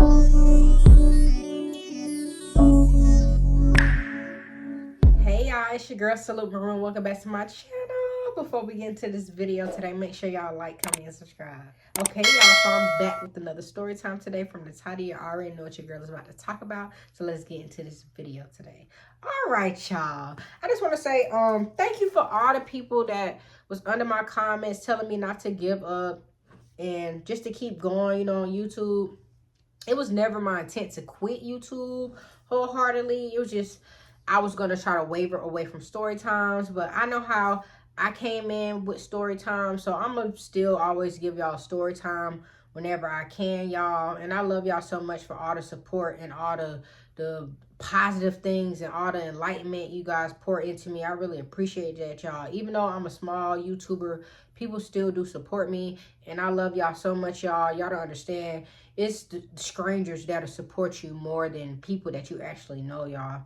Hey y'all, it's your girl Salute Maroon. Welcome back to my channel. Before we get into this video today, make sure y'all like, comment, and subscribe. Okay, y'all, so I'm back with another story time today from the title. You already know what your girl is about to talk about, so let's get into this video today. All right, y'all, I just want to say thank you for all the people that was under my comments telling me not to give up and just to keep going, you know, on YouTube. It was never my intent to quit YouTube wholeheartedly. It was just I was going to try to waver away from story times, but I know how I came in with story time, so I'm going to still always give y'all story time whenever I can, y'all. And I love y'all so much for all the support and all the positive things and all the enlightenment you guys pour into me. I really appreciate that, y'all. Even though I'm a small YouTuber, people still do support me, and I love y'all so much, y'all. Y'all don't understand. It's the strangers that'll support you more than people that you actually know, y'all.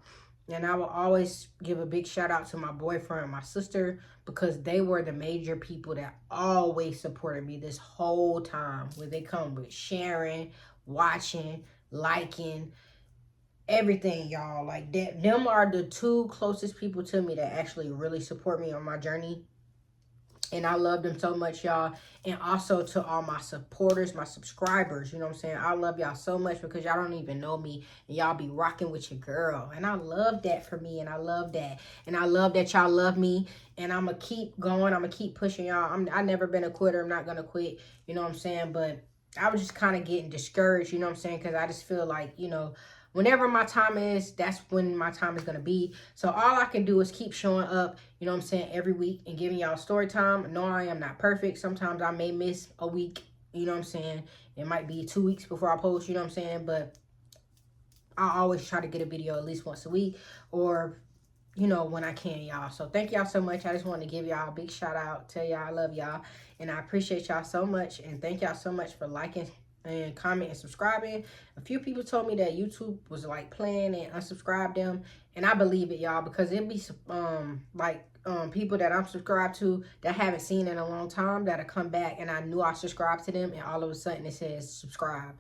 And I will always give a big shout out to my boyfriend and my sister, because they were the major people that always supported me this whole time. Where they come with sharing, watching, liking, everything, y'all. Like that, them are the two closest people to me that actually really support me on my journey. And I love them so much, y'all. And also to all my supporters, my subscribers, you know what I'm saying? I love y'all so much because y'all don't even know me. And y'all be rocking with your girl. And I love that for me. And I love that. And I love that y'all love me. And I'm going to keep going. I'm going to keep pushing y'all. I've never been a quitter. I'm not going to quit. You know what I'm saying? But I was just kind of getting discouraged, you know what I'm saying? Because I just feel like, you know, whenever my time is, that's when my time is going to be. So all I can do is keep showing up, you know what I'm saying, every week and giving y'all story time. No, I am not perfect. Sometimes I may miss a week, you know what I'm saying. It might be 2 weeks before I post, you know what I'm saying. But I always try to get a video at least once a week, or, you know, when I can, y'all. So thank y'all so much. I just wanted to give y'all a big shout out. Tell y'all I love y'all. And I appreciate y'all so much. And thank y'all so much for liking and comment and subscribing. A few people told me that YouTube was like playing and unsubscribed them, and I believe it, y'all, because it be people that I'm subscribed to that haven't seen in a long time that'll come back, and I knew I subscribed to them, and all of a sudden it says subscribe.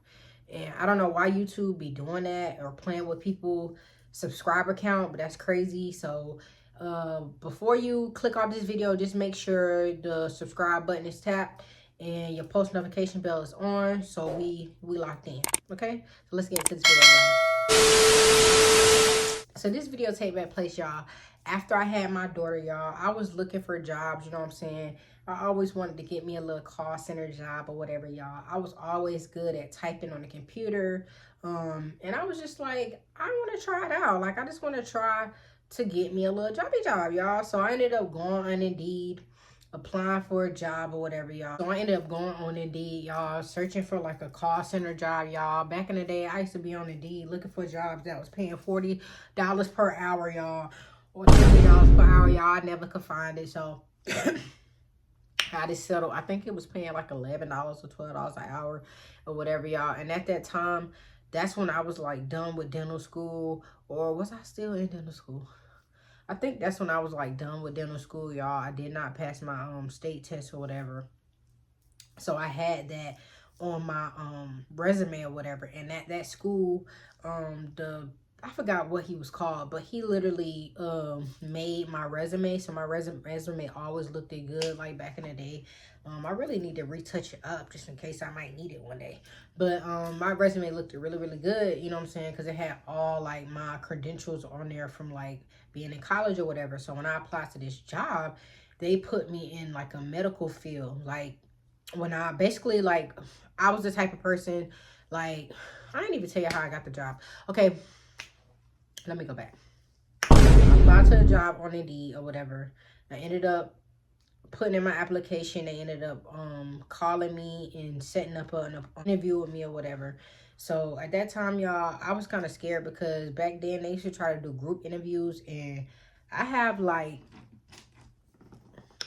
And I don't know why YouTube be doing that or playing with people subscriber count, but that's crazy. So before you click on this video, just make sure the subscribe button is tapped and your post notification bell is on, so we locked in. Okay, so let's get into this video, y'all. So this video take back place, y'all, after I had my daughter, y'all. I was looking for jobs, you know what I'm saying. I always wanted to get me a little call center job or whatever, y'all. I was always good at typing on the computer, and I was just like, I want to try it out. Like, I just want to try to get me a little job, y'all. So I ended up going on Indeed, applying for a job or whatever, y'all. So I ended up going on Indeed, y'all, searching for like a call center job, y'all. Back in the day, I used to be on Indeed looking for jobs that was paying $40 per hour, y'all, or $20 per hour, y'all. I never could find it, so I just settled. I think it was paying like $11 or $12 an hour or whatever, y'all. And at that time, that's when I was like done with dental school, or was I still in dental school? I think that's when I was like done with dental school, y'all. I did not pass my state test or whatever. So I had that on my resume or whatever. And at that school, I forgot what he was called, but he literally made my resume. So my resume always looked good, like back in the day. I really need to retouch it up just in case I might need it one day. But my resume looked really, really good, you know what I'm saying? Because it had all like my credentials on there from like being in college or whatever. So when I applied to this job, they put me in like a medical field. Like when I basically like, I was the type of person, like, I didn't even tell you how I got the job. Okay, let me go back. I applied to a job on Indeed or whatever. I ended up putting in my application. They ended up calling me and setting up an interview with me or whatever. So at that time, y'all, I was kind of scared because back then they used to try to do group interviews, and I have like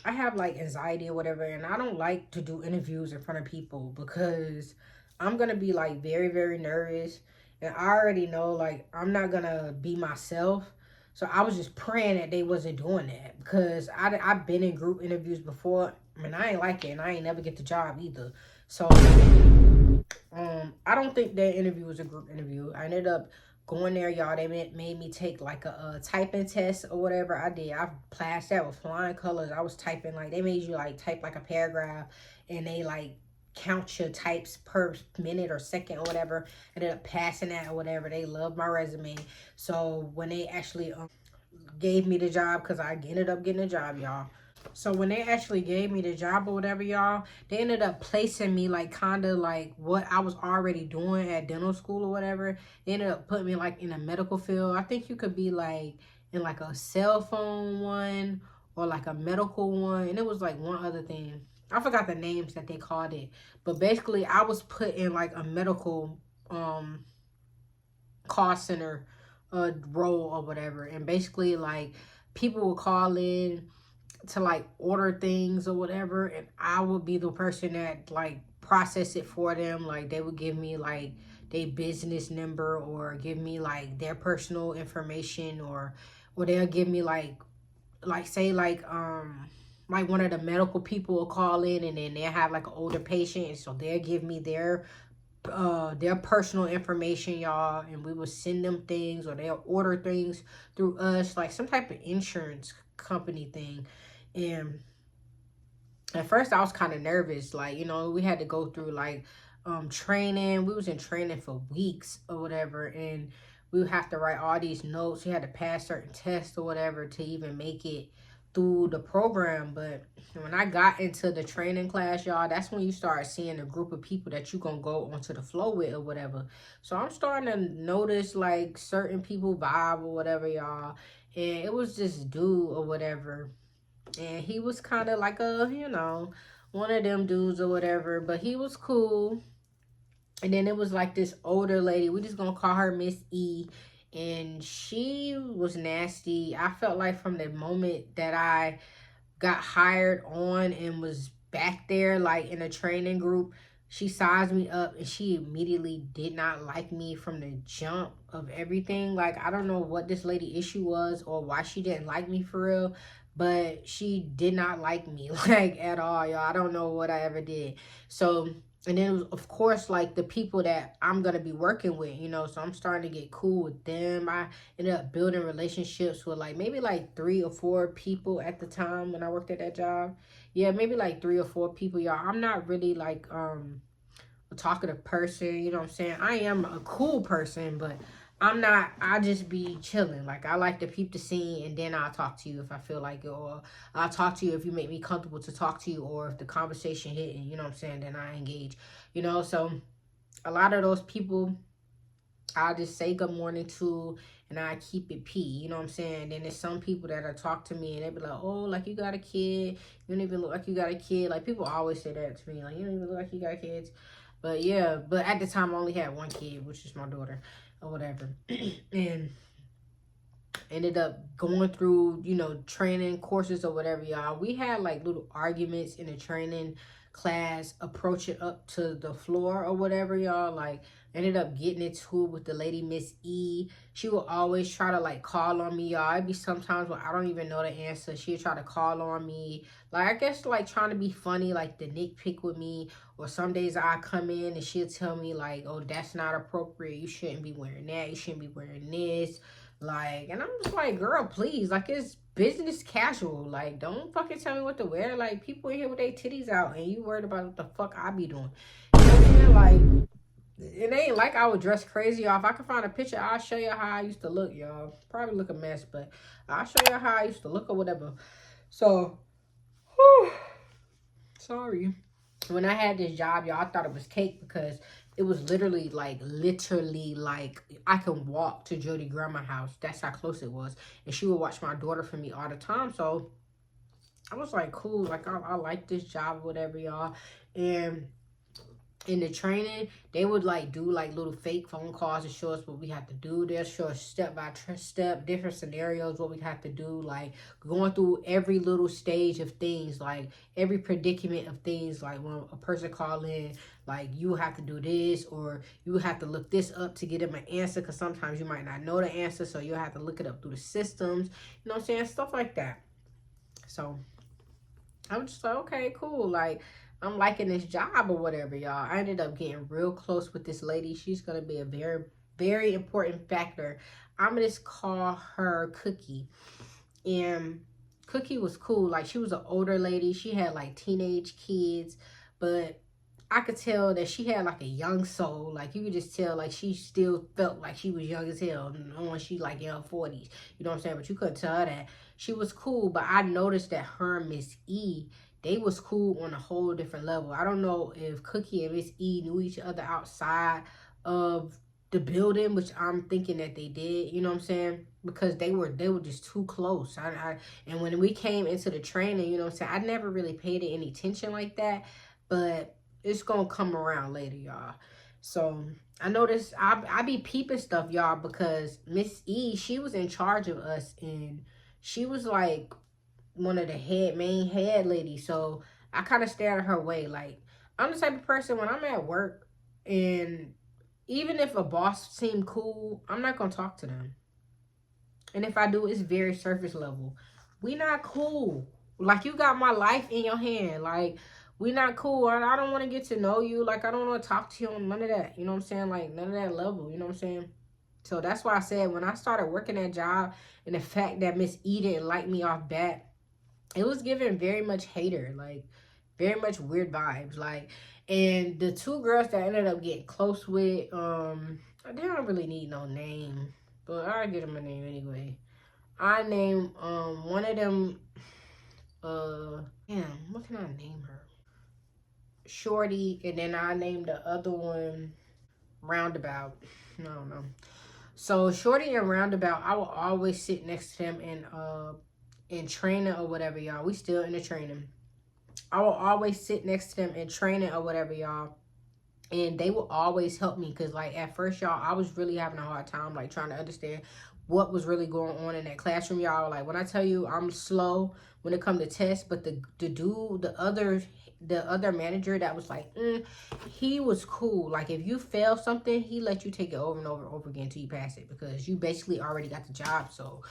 anxiety or whatever, and I don't like to do interviews in front of people because I'm gonna be like very, very nervous, and I already know like I'm not gonna be myself. So I was just praying that they wasn't doing that, because I've been in group interviews before. I mean, I ain't like it, and I ain't never get the job either. So I don't think that interview was a group interview. I ended up going there, y'all. They made me take like a typing test or whatever. I did. I passed that with flying colors. I was typing, like, they made you like type like a paragraph, and they like count your types per minute or second or whatever. Ended up passing that or whatever. They loved my resume. So when they actually gave me the job, because I ended up getting a job, y'all. So when they actually gave me the job or whatever, y'all, they ended up placing me like kind of like what I was already doing at dental school or whatever. They ended up putting me like in a medical field. I think you could be like in like a cell phone one or like a medical one. And it was like one other thing. I forgot the names that they called it. But basically I was put in like a medical call center role or whatever. And basically like people would call in to like order things or whatever, and I would be the person that like process it for them. Like they would give me like their business number or give me like their personal information, or they'll give me like say like one of the medical people will call in, and then they'll have like an older patient, and so they'll give me their personal information, y'all, and we would send them things, or they'll order things through us, like some type of insurance company thing. And at first I was kind of nervous, like, you know, we had to go through like training. We was in training for weeks or whatever, and we would have to write all these notes. We had to pass certain tests or whatever to even make it through the program. But when I got into the training class, y'all, that's when you start seeing a group of people that you gonna go onto the floor with or whatever. So I'm starting to notice like certain people vibe or whatever, y'all. And it was this dude or whatever, and he was kind of like a, you know, one of them dudes or whatever, but he was cool. And then it was like this older lady, we just gonna call her Miss E, and she was nasty. I felt like from the moment that I got hired on and was back there like in a training group, she sized me up, and she immediately did not like me from the jump of everything. Like, I don't know what this lady issue was or why she didn't like me for real, but she did not like me like at all, y'all. I don't know what I ever did. So, and then it was, of course, like the people that I'm gonna be working with, you know, so I'm starting to get cool with them. I ended up building relationships with like maybe like 3 or 4 people at the time when I worked at that job. Yeah, maybe like 3 or 4 people, y'all. I'm not really like a talkative person, you know what I'm saying? I am a cool person, but I'm not, I just be chilling. Like, I like to peep the scene, and then I'll talk to you if I feel like it, or I'll talk to you if you make me comfortable to talk to you, or if the conversation hit, and you know what I'm saying, then I engage, you know? So a lot of those people, I'll just say good morning to, and I keep it P, you know what I'm saying? Then there's some people that'll talk to me, and they be like, oh, like, you got a kid, you don't even look like you got a kid. Like, people always say that to me, like, you don't even look like you got kids. But yeah, but at the time I only had 1 kid, which is my daughter or whatever. And ended up going through, you know, training courses or whatever, y'all. We had like little arguments in the training class approaching up to the floor or whatever, y'all. Like, ended up getting into it with the lady, Miss E. She would always try to like call on me, y'all. It'd be sometimes when I don't even know the answer, she'd try to call on me. Like, I guess like trying to be funny, like the nitpick with me. Or some days I come in and she'll tell me like, oh, that's not appropriate. You shouldn't be wearing that. You shouldn't be wearing this. Like, and I'm just like, girl, please. Like, it's business casual. Like, don't fucking tell me what to wear. Like, people in here with their titties out, and you worried about what the fuck I be doing. You know what I'm saying? Like, it ain't like I would dress crazy off. If I can find a picture, I'll show you how I used to look, y'all. Probably look a mess, but I'll show you how I used to look or whatever. So, whew, sorry. When I had this job, y'all, I thought it was cake, because it was literally like I can walk to Jody grandma's house. That's how close it was. And she would watch my daughter for me all the time. So I was like, cool. Like, I like this job or whatever, y'all. And in the training, they would like do like little fake phone calls to show us what we have to do. They'll show us step by step, different scenarios, what we have to do, like going through every little stage of things, like every predicament of things. Like when a person call in, like, you have to do this, or you have to look this up to get them an answer, because sometimes you might not know the answer, so you'll have to look it up through the systems, you know what I'm saying, stuff like that. So I'm just like, okay, cool. Like, I'm liking this job or whatever, y'all. I ended up getting real close with this lady. She's going to be a very, very important factor. I'm going to just call her Cookie. And Cookie was cool. Like, she was an older lady. She had like teenage kids, but I could tell that she had like a young soul. Like, you could just tell like she still felt like she was young as hell. When she like in her 40s. You know what I'm saying? But you couldn't tell her that. She was cool, but I noticed that her and Miss E, they was cool on a whole different level. I don't know if Cookie and Miss E knew each other outside of the building, which I'm thinking that they did, you know what I'm saying? Because they were just too close. And when we came into the training, you know what I'm saying, I never really paid it any attention like that, but it's gonna come around later, y'all. So I noticed I be peeping stuff, y'all, because Miss E, she was in charge of us, and she was like one of the main head ladies. So I kind of stay out of her way. Like, I'm the type of person when I'm at work, and even if a boss seem cool, I'm not gonna talk to them. And if I do, it's very surface level. We not cool. Like, you got my life in your hand. Like, we not cool. I don't want to get to know you. Like, I don't want to talk to you on none of that. You know what I'm saying? Like, none of that level. You know what I'm saying? So that's why I said when I started working that job, and the fact that Miss E didn't like me off bat, it was giving very much hater, like very much weird vibes. Like, and the two girls that I ended up getting close with, they don't really need no name, but I'll get them a name anyway. I named one of them, damn, what can I name her? Shorty, and then I named the other one Roundabout. I don't know. So Shorty and Roundabout, I will always sit next to them in training or whatever, y'all. We still in the training. I will always sit next to them in training or whatever, y'all. And they will always help me, because like at first, y'all, I was really having a hard time like trying to understand what was really going on in that classroom, y'all. Like, when I tell you I'm slow when it comes to tests, but the dude, the other manager that was like, he was cool. Like, if you fail something, he let you take it over and over and over again until you pass it, because you basically already got the job. So,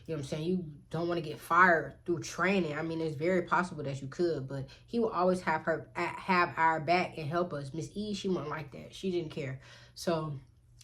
you know what I'm saying? You don't want to get fired through training. I mean, it's very possible that you could, but he will always have our back and help us. Miss E, she wasn't like that. She didn't care. So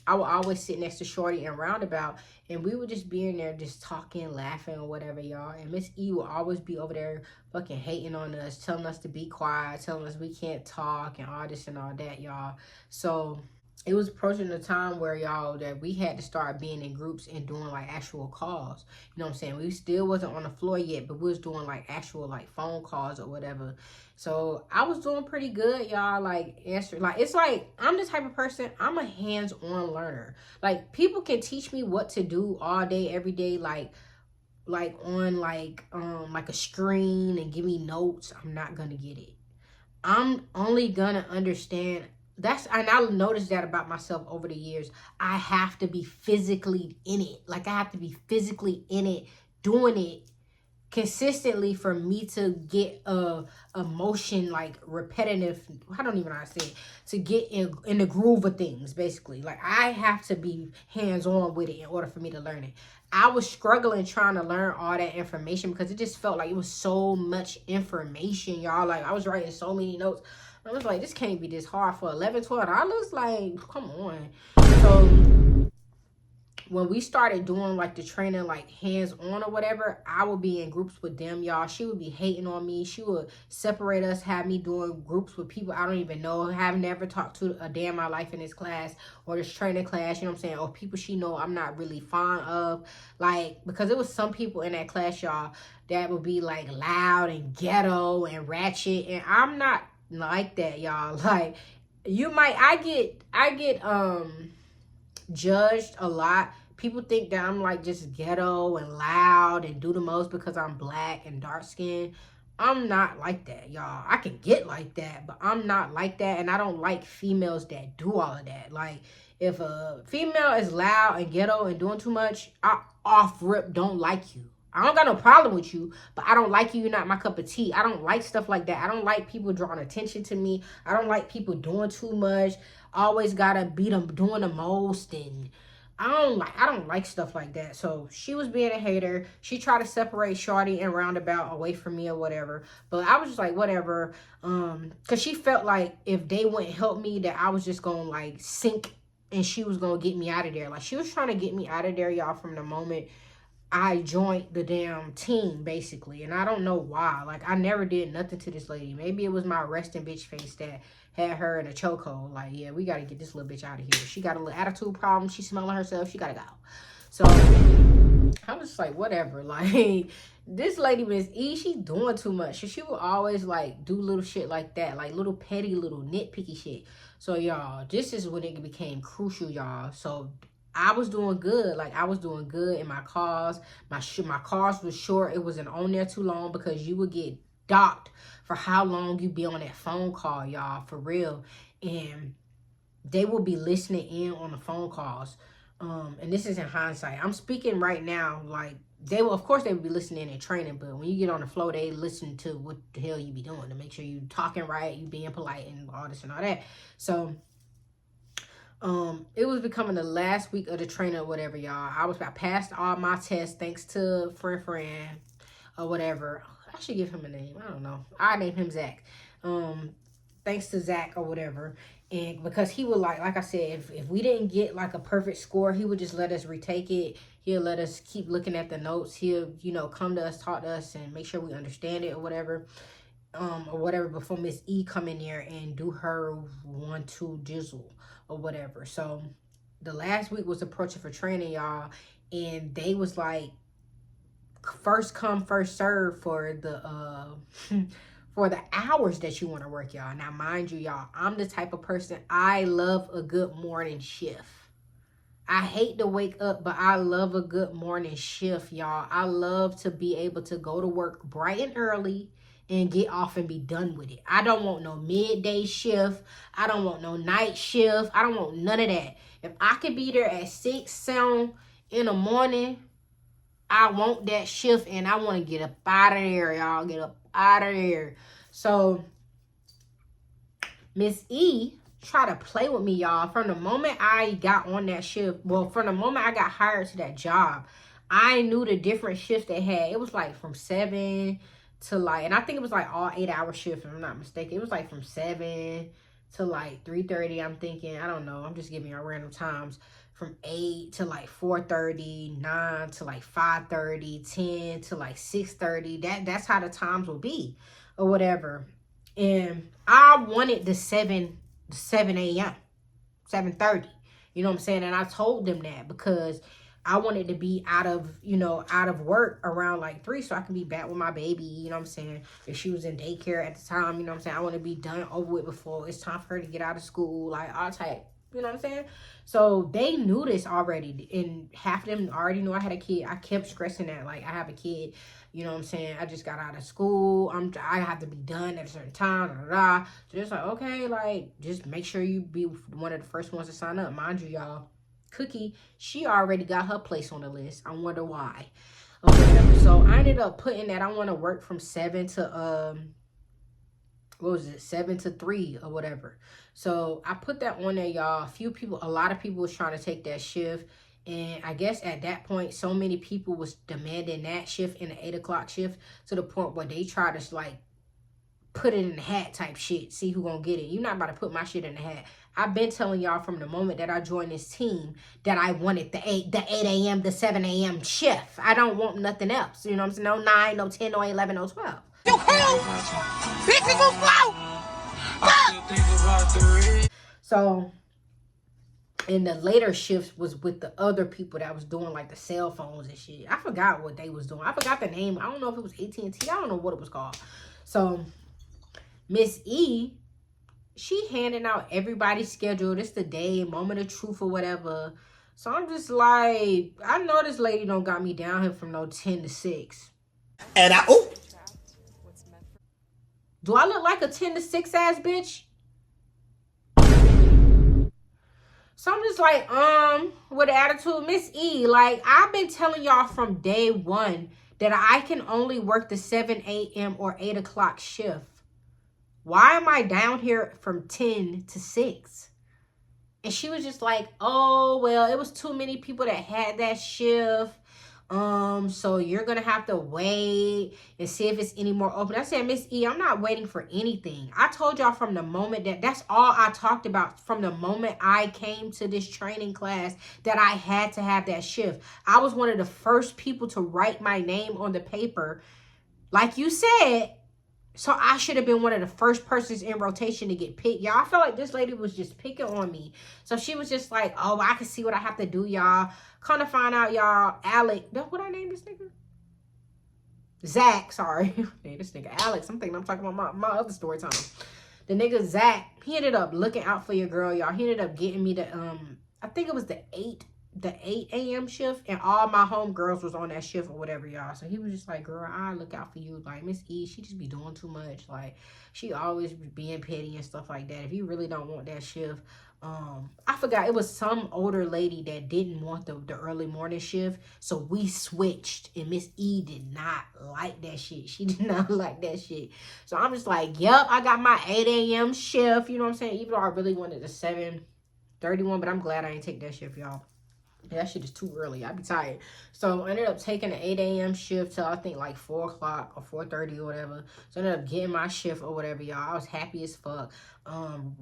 I would always sit next to Shorty and Roundabout, and we would just be in there just talking, laughing, or whatever, y'all. And Miss E will always be over there fucking hating on us, telling us to be quiet, telling us we can't talk, and all this and all that, y'all. So it was approaching the time where, y'all, that we had to start being in groups and doing like actual calls. You know what I'm saying? We still wasn't on the floor yet, but we was doing like actual like phone calls or whatever. So I was doing pretty good, y'all. Like, answer, like, it's like I'm the type of person, I'm a hands-on learner. Like, people can teach me what to do all day, every day, like on like a screen, and give me notes. I'm not gonna get it. I'm only gonna understand. And I noticed that about myself over the years. I have to be physically in it. Like, I have to be physically in it, doing it consistently for me to get a emotion, like repetitive. I don't even know how to say it. To get in the groove of things, basically. Like, I have to be hands-on with it in order for me to learn it. I was struggling trying to learn all that information, because it just felt like it was so much information, y'all. Like, I was writing so many notes. I was like, this can't be this hard for $11, $12. Like, come on. So when we started doing like the training, like hands-on or whatever, I would be in groups with them, y'all. She would be hating on me. She would separate us, have me doing groups with people I don't even know, have never talked to a day in my life in this class or this training class, you know what I'm saying? Or people she know I'm not really fond of. Like, because it was some people in that class, y'all, that would be like loud and ghetto and ratchet, and I'm not like that, y'all. Like, I get judged a lot. People think that I'm like just ghetto and loud and do the most because I'm black and dark skinned. I'm not like that, y'all. I can get like that, but I'm not like that. And I don't like females that do all of that. Like, if a female is loud and ghetto and doing too much, I off rip don't like you. I don't got no problem with you, but I don't like you. You're not my cup of tea. I don't like stuff like that. I don't like people drawing attention to me. I don't like people doing too much. Always gotta be them doing the most, and I don't like stuff like that. So she was being a hater. She tried to separate Shorty and Roundabout away from me or whatever. But I was just like, whatever. Cause she felt like if they wouldn't help me, that I was just gonna like sink and she was gonna get me out of there. Like she was trying to get me out of there, y'all, from the moment I joined the damn team, basically. And I don't know why. Like, I never did nothing to this lady. Maybe it was my resting bitch face that had her in a chokehold. Like, yeah, we got to get this little bitch out of here. She got a little attitude problem. She's smelling herself. She got to go. So, I was just like, whatever. Like, this lady, Miss E, she doing too much. She would always, like, do little shit like that. Like, little petty, little nitpicky shit. So, y'all, this is when it became crucial, y'all. So, I was doing good. Like, I was doing good in my cars. My cars was short. It wasn't on there too long because you would get docked for how long you be on that phone call, y'all, for real. And they will be listening in on the phone calls. And this is in hindsight. I'm speaking right now, like, they will, of course, they would be listening and training, but when you get on the floor, they listen to what the hell you be doing to make sure you talking right, you being polite and all this and all that. So, it was becoming the last week of the training or whatever, y'all. I passed all my tests thanks to friend or whatever. I should give him a name. I don't know. I named him Zach. Thanks to Zach or whatever. And because he would like I said, if we didn't get like a perfect score, he would just let us retake it. He'll let us keep looking at the notes. He'll, you know, come to us, talk to us, and make sure we understand it or whatever. Before Miss E come in there and do her 1-2 jizzle or whatever. So the last week was approaching for training, y'all, and they was like first come first serve for the for the hours that you want to work, y'all. Now mind you, y'all, I'm the type of person, I love a good morning shift. I hate to wake up, but I love a good morning shift, y'all. I love to be able to go to work bright and early and get off and be done with it. I don't want no midday shift. I don't want no night shift. I don't want none of that. If I could be there at 6, 7 in the morning, I want that shift and I want to get up out of there, y'all. Get up out of there. So, Miss E tried to play with me, y'all. From the moment I got on that shift, well, from the moment I got hired to that job, I knew the different shifts they had. It was like from 7 to like, and I think it was like all 8-hour shifts, if I'm not mistaken. It was like from 7 to like 3:30. I'm thinking, I don't know, I'm just giving you random times. From 8 to like 4:30, 9 to like 5:30, 10 to like 6:30. That's how the times will be or whatever. And I wanted the 7 a.m., 7:30. You know what I'm saying? And I told them that because I wanted to be out of work around like 3 so I can be back with my baby, you know what I'm saying? If she was in daycare at the time, you know what I'm saying? I want to be done over with before it's time for her to get out of school, like all type, you know what I'm saying? So they knew this already, and half of them already knew I had a kid. I kept stressing that, like, I have a kid, you know what I'm saying? I just got out of school. I have to be done at a certain time, da, da, da. So it's like, okay, like, just make sure you be one of the first ones to sign up. Mind you, y'all, Cookie, she already got her place on the list. I wonder why. Okay, so I ended up putting that I want to work from 7 to 7 to 3 or whatever. So I put that on there, y'all. A lot of people was trying to take that shift, and I guess at that point, so many people was demanding that shift in the 8 o'clock shift to the point where they tried to like put it in the hat type shit. See who gonna get it. You're not about to put my shit in the hat. I've been telling y'all from the moment that I joined this team that I wanted the 8 a.m. to 7 a.m. shift. I don't want nothing else. You know what I'm saying? No 9, no 10, no 11, no 12. You cool? Bitches will flow. So, and the later shifts was with the other people that was doing like the cell phones and shit. I forgot what they was doing. I forgot the name. I don't know if it was AT&T. I don't know what it was called. So, Miss E, she handing out everybody's schedule. This the day, moment of truth or whatever. So I'm just like, I know this lady don't got me down here from no 10 to 6. And do I look like a 10 to 6 ass bitch? So I'm just like, with attitude, Miss E, like, I've been telling y'all from day one that I can only work the 7 a.m. or 8 o'clock shift. Why am I down here from 10 to 6? And she was just like, oh, well, it was too many people that had that shift. So you're gonna have to wait and see if it's any more open. I said, Miss E, I'm not waiting for anything. I told y'all from the moment that's all I talked about from the moment I came to this training class, that I had to have that shift. I was one of the first people to write my name on the paper, like you said. So I should have been one of the first persons in rotation to get picked. Y'all, I felt like this lady was just picking on me. So she was just like, oh, I can see what I have to do, y'all. Come to find out, y'all, Alec. What I name this nigga? Zach, sorry. Hey, this nigga Alex. I'm thinking I'm talking about my other story time. The nigga Zach, he ended up looking out for your girl, y'all. He ended up getting me the, I think it was the 8 a.m. shift, and all my homegirls was on that shift or whatever, y'all. So he was just like, girl, I look out for you. Like, Miss E, she just be doing too much. Like, she always being petty and stuff like that. If you really don't want that shift, I forgot, it was some older lady that didn't want the early morning shift, so we switched, and Miss E did not like that shit. She did not like that shit. So I'm just like, yep, I got my 8 a.m. shift, you know what I'm saying? Even though I really wanted the 7:31, but I'm glad I didn't take that shift, y'all. That shit is too early. I'd be tired. So I ended up taking the 8 a.m. shift till I think like 4 o'clock or 4:30 or whatever. So I ended up getting my shift or whatever, y'all. I was happy as fuck.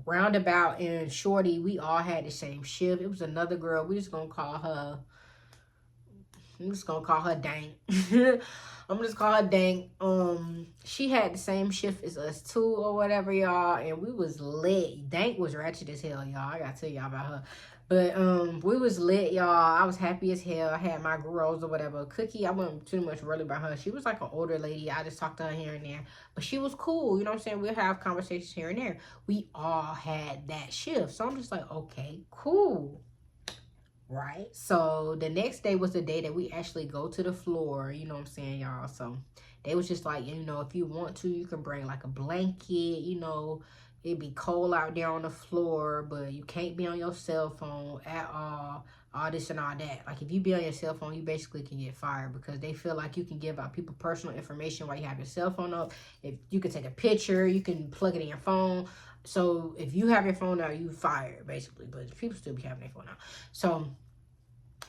Roundabout and Shorty, we all had the same shift. It was another girl. We just gonna call her, I'm just gonna call her Dank. I'm just call her Dank. She had the same shift as us too or whatever, y'all. And we was lit. Dank was ratchet as hell, y'all. I gotta tell y'all about her. But we was lit, y'all. I was happy as hell. I had my girls or whatever. Cookie, I wasn't too much worried about her. She was like an older lady. I just talked to her here and there. But she was cool. You know what I'm saying? We'll have conversations here and there. We all had that shift. So I'm just like, okay, cool. Right? So the next day was the day that we actually go to the floor. You know what I'm saying, y'all? So they was just like, you know, if you want to, you can bring like a blanket, you know. It'd be cold out there on the floor, but you can't be on your cell phone at all this and all that. Like, if you be on your cell phone, you basically can get fired because they feel like you can give out people personal information while you have your cell phone up. If you can take a picture, you can plug it in your phone. So if you have your phone out, you fired, basically. But people still be having their phone out. So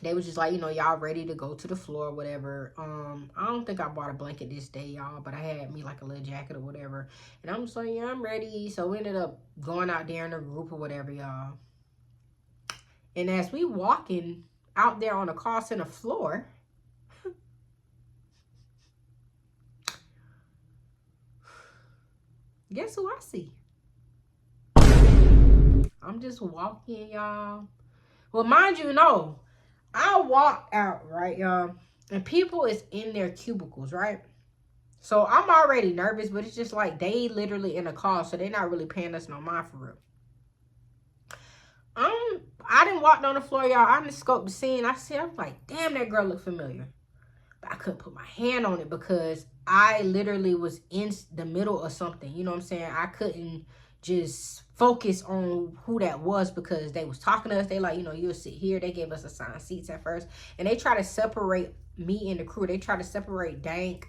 they was just like, you know, y'all ready to go to the floor or whatever. I don't think I bought a blanket this day, y'all, but I had me like a little jacket or whatever. And I'm just like, yeah, I'm ready. So we ended up going out there in a group or whatever, y'all. And as we walking out there on the call center floor, guess who I see? I'm just walking, y'all. Well, mind you, no. I walked out, right, y'all, and people is in their cubicles, right? So I'm already nervous, but it's just like they literally in a call, so they're not really paying us no mind for real. I didn't walk on the floor, y'all. I didn't scope the scene. I was like, damn, that girl look familiar. But I couldn't put my hand on it because I literally was in the middle of something. You know what I'm saying? I couldn't just focus on who that was because they was talking to us. They like, you know, you'll sit here. They gave us assigned seats at first. And they try to separate me and the crew. They try to separate Dank,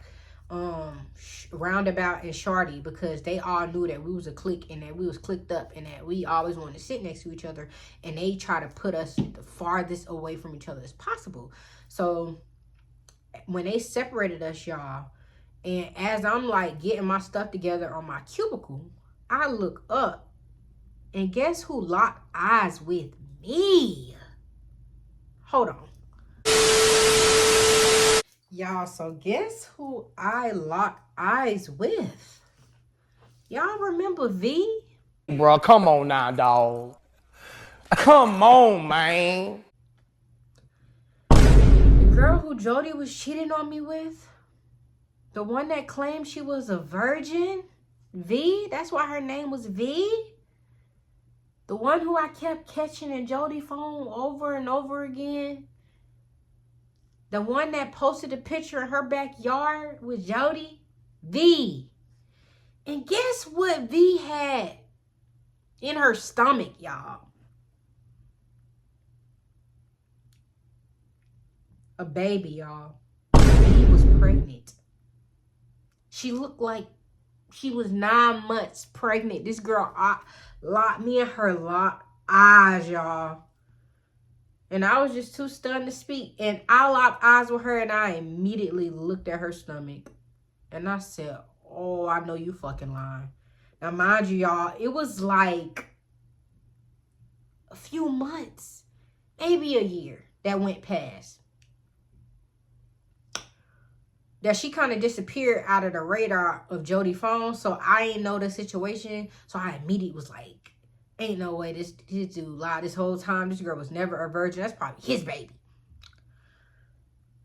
Roundabout, and Shorty because they all knew that we was a clique and that we was clicked up and that we always wanted to sit next to each other. And they try to put us the farthest away from each other as possible. So when they separated us, y'all, and as I'm like getting my stuff together on my cubicle, I look up, and guess who locked eyes with me? Hold on. Y'all, so guess who I locked eyes with? Y'all remember V? Bro, come on now, dog. Come on, man. The girl who Jody was cheating on me with? The one that claimed she was a virgin? V? That's why her name was V? The one who I kept catching in Jody's phone over and over again? The one that posted a picture in her backyard with Jody? V. And guess what V had in her stomach, y'all? A baby, y'all. V was pregnant. She looked like she was 9 months pregnant. This girl locked me and her locked eyes, y'all. And I was just too stunned to speak. And I locked eyes with her and I immediately looked at her stomach. And I said, oh, I know you fucking lying. Now, mind you, y'all, it was like a few months, maybe a year that went past, that she kind of disappeared out of the radar of Jody phone. So I ain't know the situation. So I immediately was like, ain't no way this dude lied this whole time. This girl was never a virgin. That's probably his baby.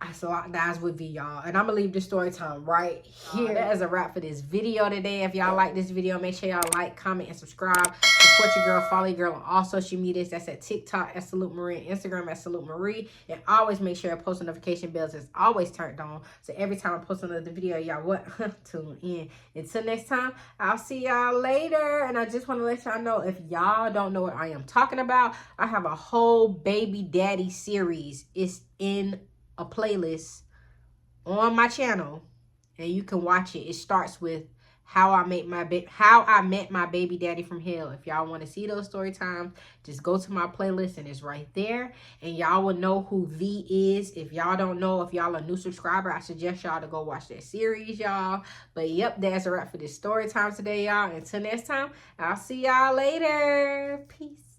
I locked eyes with V, y'all. And I'm going to leave this story time right here. That is a wrap for this video today. If y'all like this video, make sure y'all like, comment, and subscribe. Support your girl, follow your girl on all social medias. That's at TikTok at Salute Marie, and Instagram at Salute Marie. And always make sure your post notification bells is always turned on. So every time I post another video, y'all what? Tune in. Until next time, I'll see y'all later. And I just want to let y'all know, if y'all don't know what I am talking about, I have a whole baby daddy series. It's in a playlist on my channel, and you can watch it. It starts with how I met my baby daddy from hell. If y'all want to see those story times, just go to my playlist and it's right there, and y'all will know who V is. If y'all don't know, if y'all a new subscriber, I suggest y'all to go watch that series, y'all. But yep, that's a wrap for this story time today, y'all. Until next time, I'll see y'all later. Peace.